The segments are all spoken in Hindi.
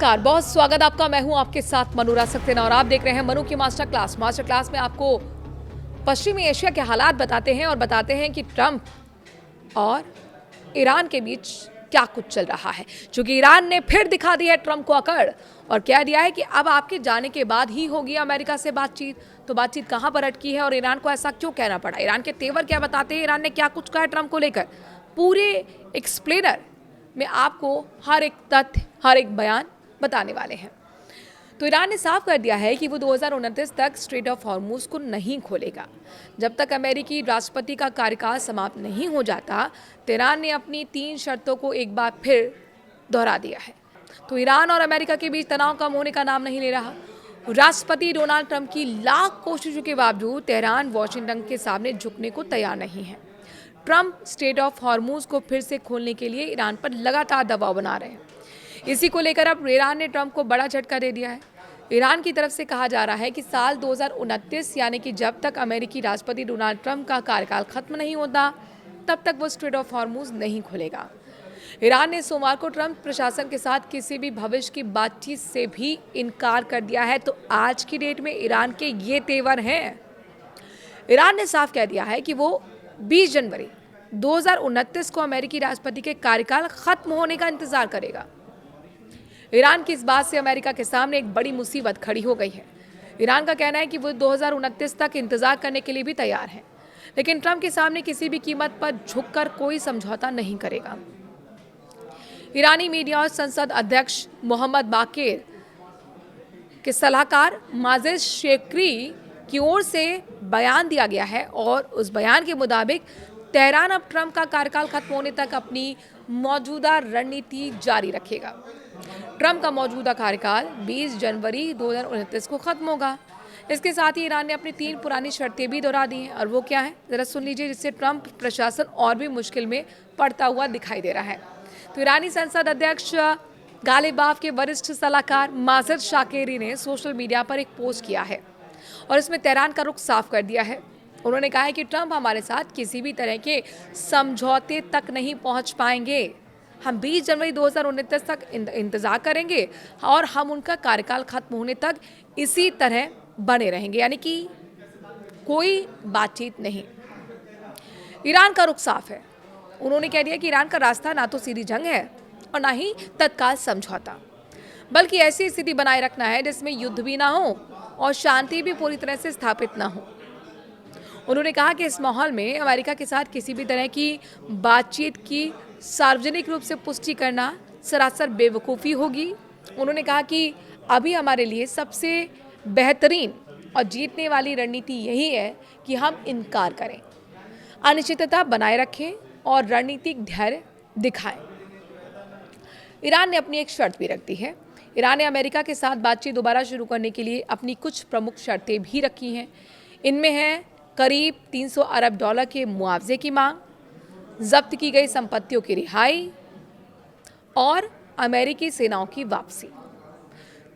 नमस्कार, बहुत स्वागत आपका। मैं हूं आपके साथ मनूरा सक्सेना और आप देख रहे हैं मनु की मास्टर क्लास। मास्टर क्लास में आपको पश्चिमी एशिया के हालात बताते हैं और बताते हैं कि ट्रंप और ईरान के बीच क्या कुछ चल रहा है। क्योंकि ईरान ने फिर दिखा दी है ट्रंप को अकड़ और कह दिया है कि अब आपके जाने के बाद ही होगी अमेरिका से बातचीत। तो बातचीत कहां पर अटकी है और ईरान को ऐसा क्यों कहना पड़ा? ईरान के तेवर क्या बताते हैं? ईरान ने क्या कुछ कहा है ट्रंप को लेकर? पूरे एक्सप्लेनर में आपको हर एक तथ्य, हर एक बयान बताने वाले हैं। तो ईरान ने साफ कर दिया है कि वो 2029 तक स्ट्रेट ऑफ हॉर्मुज को नहीं खोलेगा। जब तक अमेरिकी राष्ट्रपति का कार्यकाल समाप्त नहीं हो जाता, तो ईरान ने अपनी 3 शर्तों को एक बार फिर दोहरा दिया है। तो ईरान और अमेरिका के बीच तनाव कम होने का नाम नहीं ले रहा। राष्ट्रपति डोनाल्ड ट्रंप की लाख कोशिशों के बावजूद तेहरान वॉशिंगटन के सामने झुकने को तैयार नहीं है। ट्रंप स्ट्रेट ऑफ हॉर्मुज को फिर से खोलने के लिए ईरान पर लगातार दबाव बना रहे हैं। इसी को लेकर अब ईरान ने ट्रंप को बड़ा झटका दे दिया है। ईरान की तरफ से कहा जा रहा है कि साल 2029 यानी कि जब तक अमेरिकी राष्ट्रपति डोनाल्ड ट्रंप का कार्यकाल खत्म नहीं होता, तब तक वो स्ट्रेट ऑफ हॉर्मुज नहीं खुलेगा। ईरान ने सोमवार को ट्रंप प्रशासन के साथ किसी भी भविष्य की बातचीत से भी इनकार कर दिया है। तो आज की डेट में ईरान के ये तेवर हैं। ईरान ने साफ कह दिया है कि वो 20 जनवरी 2029 को अमेरिकी राष्ट्रपति के कार्यकाल खत्म होने का इंतजार करेगा। ईरान की इस बात से अमेरिका के सामने एक बड़ी मुसीबत खड़ी हो गई है। ईरान का कहना है कि वो 2029 तक इंतजार करने के लिए भी तैयार है, लेकिन ट्रंप के सामने किसी भी कीमत पर झुककर कोई समझौता नहीं करेगा। ईरानी मीडिया और संसद अध्यक्ष मोहम्मद बाकेर के सलाहकार माजिद शेक्री की ओर से बयान दिया गया है और उस बयान के मुताबिक तेहरान अब ट्रंप का कार्यकाल खत्म होने तक अपनी मौजूदा रणनीति जारी रखेगा। ट्रंप का मौजूदा कार्यकाल 20 जनवरी 2029 को खत्म होगा। इसके साथ ही ईरान ने अपनी 3 पुरानी शर्तें भी दोहरा दी हैं और वो क्या है, जरा सुन लीजिए, जिससे ट्रंप प्रशासन और भी मुश्किल में पड़ता हुआ दिखाई दे रहा है। तो ईरानी संसद अध्यक्ष गालिबाफ के वरिष्ठ सलाहकार माजिद शाकेरी ने सोशल मीडिया पर एक पोस्ट किया है और इसमें तेहरान का रुख साफ कर दिया है। उन्होंने कहा है कि ट्रंप हमारे साथ किसी भी तरह के समझौते तक नहीं पहुंच पाएंगे। हम 20 जनवरी 2029 तक इंतजार करेंगे और हम उनका कार्यकाल खत्म होने तक इसी तरह बने रहेंगे, यानी कि कोई बातचीत नहीं। ईरान का रुख साफ है। उन्होंने कह दिया कि ईरान का रास्ता ना तो सीधी जंग है और ना ही तत्काल समझौता, बल्कि ऐसी स्थिति बनाए रखना है जिसमें युद्ध भी ना हो और शांति भी पूरी तरह से स्थापित ना हो। उन्होंने कहा कि इस माहौल में अमेरिका के साथ किसी भी तरह की बातचीत की सार्वजनिक रूप से पुष्टि करना सरासर बेवकूफ़ी होगी। उन्होंने कहा कि अभी हमारे लिए सबसे बेहतरीन और जीतने वाली रणनीति यही है कि हम इनकार करें, अनिश्चितता बनाए रखें और रणनीतिक धैर्य दिखाएं। ईरान ने अपनी एक शर्त भी रख दी है। ईरान ने अमेरिका के साथ बातचीत दोबारा शुरू करने के लिए अपनी कुछ प्रमुख शर्तें भी रखी हैं। इनमें है करीब 300 अरब डॉलर के मुआवजे की मांग, जब्त की गई संपत्तियों की रिहाई और अमेरिकी सेनाओं की वापसी।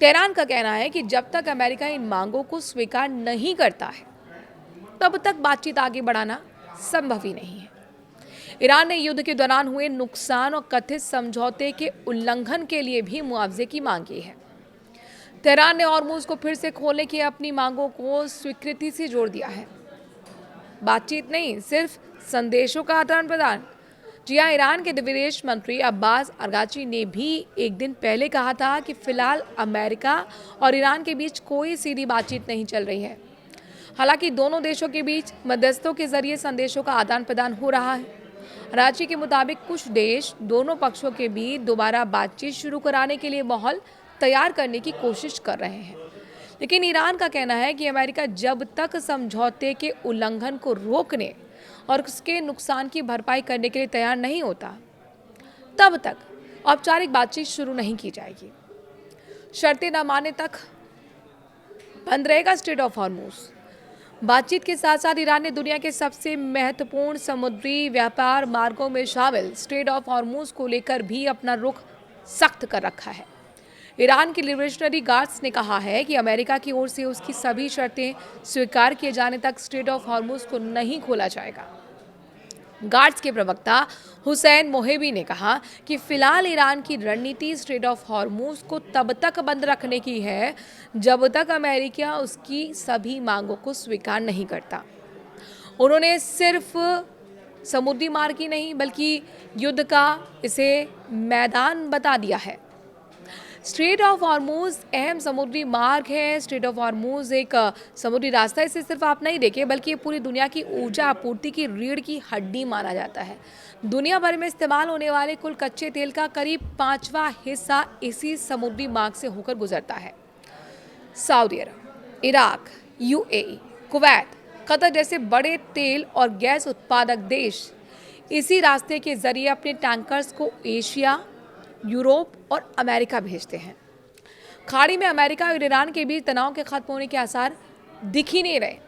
तेहरान का कहना है कि जब तक अमेरिका इन मांगों को स्वीकार नहीं करता है, तब तक बातचीत आगे बढ़ाना संभव ही नहीं है। ईरान ने युद्ध के दौरान हुए नुकसान और कथित समझौते के उल्लंघन के लिए भी मुआवजे की मांग की है। तेहरान ने हॉर्मुज को फिर से खोलने की अपनी मांगों को स्वीकृति से जोड़ दिया है। बातचीत नहीं, सिर्फ संदेशों का आदान प्रदान। जी हाँ, ईरान के विदेश मंत्री अब्बास अरगाची ने भी एक दिन पहले कहा था कि फिलहाल अमेरिका और ईरान के बीच कोई सीधी बातचीत नहीं चल रही है। हालांकि दोनों देशों के बीच मध्यस्थों के जरिए संदेशों का आदान प्रदान हो रहा है। अरगाची के मुताबिक कुछ देश दोनों पक्षों के बीच दोबारा बातचीत शुरू कराने के लिए माहौल तैयार करने की कोशिश कर रहे हैं, लेकिन ईरान का कहना है कि अमेरिका जब तक समझौते के उल्लंघन को रोकने और उसके नुकसान की भरपाई करने के लिए तैयार नहीं होता, तब तक औपचारिक बातचीत शुरू नहीं की जाएगी। शर्तें न मानने तक बंद रहेगा स्ट्रेट ऑफ हॉर्मुज। बातचीत के साथ साथ ईरान ने दुनिया के सबसे महत्वपूर्ण समुद्री व्यापार मार्गों में शामिल स्ट्रेट ऑफ हॉर्मुज को लेकर भी अपना रुख सख्त कर रखा है। ईरान के रिवोल्यूशनरी गार्ड्स ने कहा है कि अमेरिका की ओर से उसकी सभी शर्तें स्वीकार किए जाने तक स्ट्रेट ऑफ हॉर्मुज को नहीं खोला जाएगा। गार्ड्स के प्रवक्ता हुसैन मोहेबी ने कहा कि फिलहाल ईरान की रणनीति स्ट्रेट ऑफ हॉर्मूज को तब तक बंद रखने की है जब तक अमेरिका उसकी सभी मांगों को स्वीकार नहीं करता। उन्होंने सिर्फ समुद्री मार्ग ही नहीं बल्कि युद्ध का इसे मैदान बता दिया है। स्ट्रेट ऑफ हॉर्मूज अहम समुद्री मार्ग है। स्ट्रेट ऑफ हॉर्मूज एक समुद्री रास्ता है। इसे सिर्फ आप नहीं देखें बल्कि ये पूरी दुनिया की ऊर्जा आपूर्ति की रीढ़ की हड्डी माना जाता है। दुनिया भर में इस्तेमाल होने वाले कुल कच्चे तेल का करीब 5वां हिस्सा इसी समुद्री मार्ग से होकर गुजरता है। सऊदी अरब, इराक, यूएई, कुवैत, कतर जैसे बड़े तेल और गैस उत्पादक देश इसी रास्ते के जरिए अपने टैंकर्स को एशिया, यूरोप और अमेरिका भेजते हैं। खाड़ी में अमेरिका और ईरान के बीच तनाव के खत्म होने के आसार दिख ही नहीं रहे।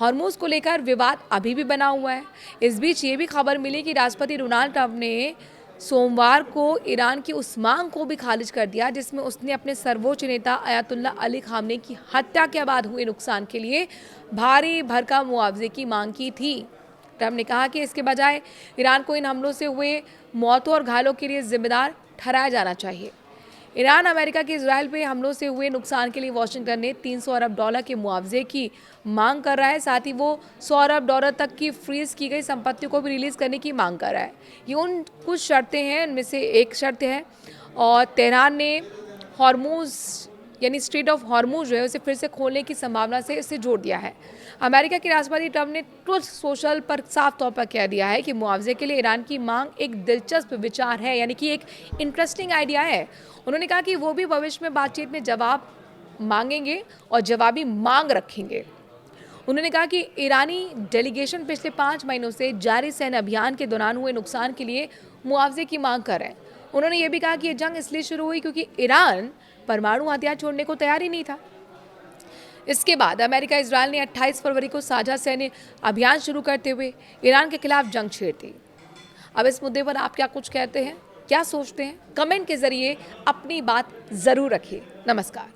हॉर्मूज को लेकर विवाद अभी भी बना हुआ है। इस बीच ये भी खबर मिली कि राष्ट्रपति डोनाल्ड ट्रंप ने सोमवार को ईरान की उस मांग को भी खारिज कर दिया जिसमें उसने अपने सर्वोच्च नेता अयातुल्ला अली खामनेई की हत्या के बाद हुए नुकसान के लिए भारी भरकम मुआवजे की मांग की थी। ट्रंप ने कहा कि इसके बजाय ईरान को इन हमलों से हुए मौतों और घायलों के लिए जिम्मेदार ठहराया जाना चाहिए। ईरान अमेरिका के इजराइल पे हमलों से हुए नुकसान के लिए वाशिंगटन ने $300 अरब के मुआवजे की मांग कर रहा है। साथ ही वो $100 अरब तक की फ्रीज की गई संपत्ति को भी रिलीज करने की मांग कर रहा है। ये उन कुछ शर्तें हैं, इनमें से एक शर्त है और तेहरान ने हॉर्मूज यानी स्ट्रेट ऑफ हॉर्मूज जो है उसे फिर से खोलने की संभावना से इसे जोड़ दिया है। अमेरिका के राष्ट्रपति ट्रंप ने ट्रुथ सोशल पर साफ तौर पर कह दिया है कि मुआवजे के लिए ईरान की मांग एक दिलचस्प विचार है, यानी कि एक इंटरेस्टिंग आइडिया है। उन्होंने कहा कि वो भी भविष्य में बातचीत में जवाब मांगेंगे और जवाबी मांग रखेंगे। उन्होंने कहा कि ईरानी डेलीगेशन पिछले 5 महीनों से जारी सैन्य अभियान के दौरान हुए नुकसान के लिए मुआवजे की मांग कर रहे हैं। उन्होंने ये भी कहा कि ये जंग इसलिए शुरू हुई क्योंकि ईरान परमाणु हथियार छोड़ने को तैयार ही नहीं था। इसके बाद अमेरिका इजराइल ने 28 फरवरी को साझा सैन्य अभियान शुरू करते हुए ईरान के खिलाफ जंग छेड़ दी। अब इस मुद्दे पर आप क्या कुछ कहते हैं, क्या सोचते हैं? कमेंट के जरिए अपनी बात जरूर रखिए। नमस्कार।